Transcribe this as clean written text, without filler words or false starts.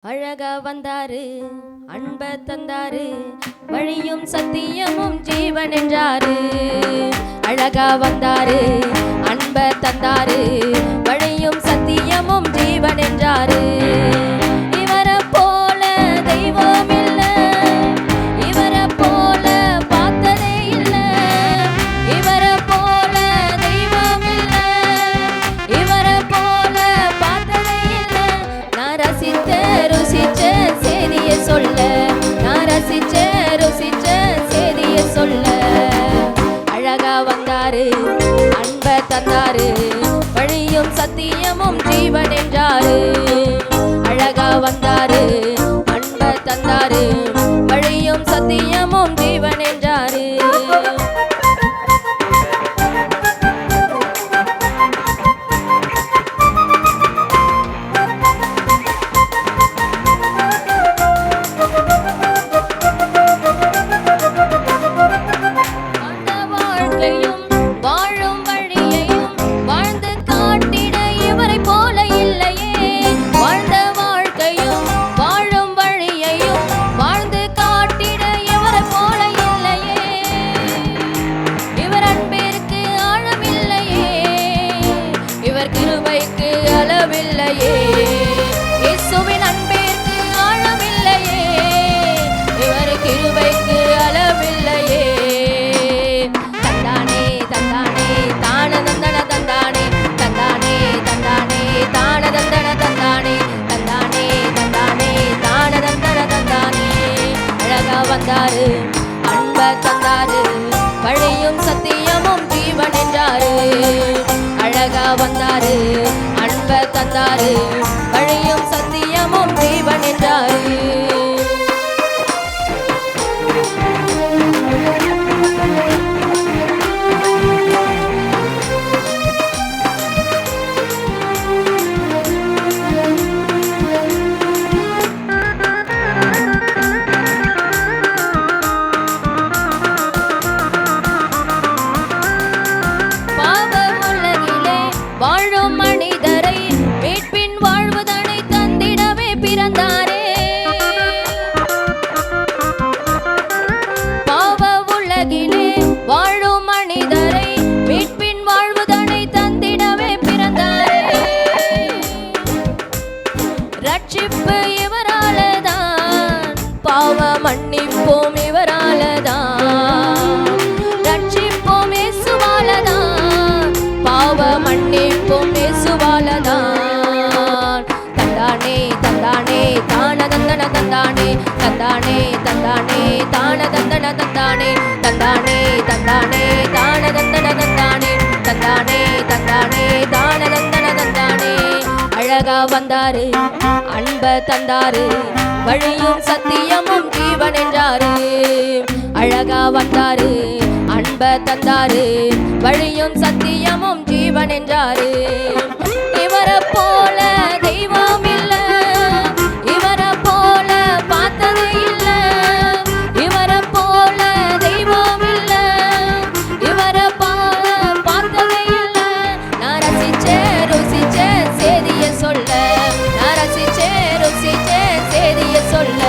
அழகா வந்தாரு, அன்ப தந்தாரு, வழியும் சத்தியமும் ஜீவன் என்றாரு. அழகா வந்தாரு, அன்ப தந்தாரு, வழியும் சத்தியமும் ஜீவன் என்றாரு. இவரை போல தெய்வம் இல்ல, இவரை போல பார்த்ததே இல்ல, இவரை போல தெய்வம் இல்ல, இவரை போல பார்த்ததே இல்ல. நான் ரசித்த ருசிச்ச செய்திய சொல்ல, நான் ரசிச்ச ருசிச்ச செய்திய சொல்ல. அழகா வந்தாரு, அன்ப தந்தாரு, வழியும் சத்தியமும் ஜீவன் என்றாரு. அழகா வந்தாரு, அன்ப தந்தாரு, வழியும் சத்தியமும் ஜீவன் என்றாரு. வாழும் வழியையும் வாழ்ந்து காட்டிட இவரை போல இல்லையே. வாழ்ந்த வாழ்க்கையும் வாழும் வழியையும் வாழ்ந்து காட்டிட இவரை போல இல்லையே. இவர் அன்பிற்கு ஆழம் இல்லையே, இவர் கிருபைக்கு அளவில்லையே. இயேசுவின் அன்பிற்கு ஆழம் இல்லையே, இவர் கிருபைக்கு அளவில்லையே. வந்தாரு, அன்ப தந்தாரு, வழியும் சத்தியமும் ஜீவன் என்றாரு. அழகா வந்தாரு, அன்ப தந்தாரு, வழியும் சத்தியமும் ஜீவன் என்றாரு. வாழும் மனிதரை மீட்பின் வாழ்வுதனை தந்திடவே பிறந்தாரே. பாவ உலகிலே வாழும் மனிதரை மீட்பின் வாழ்வுதனை தந்திடவே பிறந்தாரே. ரட்சிப்பு இவராலதான், பாவ மன்னிப்போம் இவராலதான், ரட்சிப்போம் இயேசுவாலதான், பாவ மன்னிப்போம் இயேசுவாலதான். தந்தானே தந்தானே தான தந்தன தந்தானே, தந்தானே தந்தானே தான தந்தன தந்தானே, தந்தானே தந்தானே தான தந்தன தந்தானே, தந்தானே தந்தானே தான தந்தன தந்தானே. அழகா வந்தாரு, அன்ப தந்தாரு, வழியும் சத்தியமும் ஜீவன் என்றாரு. அழகா வந்தாரு, அன்ப தந்தாரு, வழியும் சத்தியமும் ஜீவன் என்றாரு. இவரை போல தெய்வம் இல்ல, இவரை போல பார்த்தது இல்ல, இவரை போல தெய்வம் இல்ல, இவரை போல பார்த்தது இல்ல. நான் ரசிச்ச ருசிச்ச செய்திய சொல்ல, நான் ரசிச்ச ருசிச்ச செய்திய சொல்ல.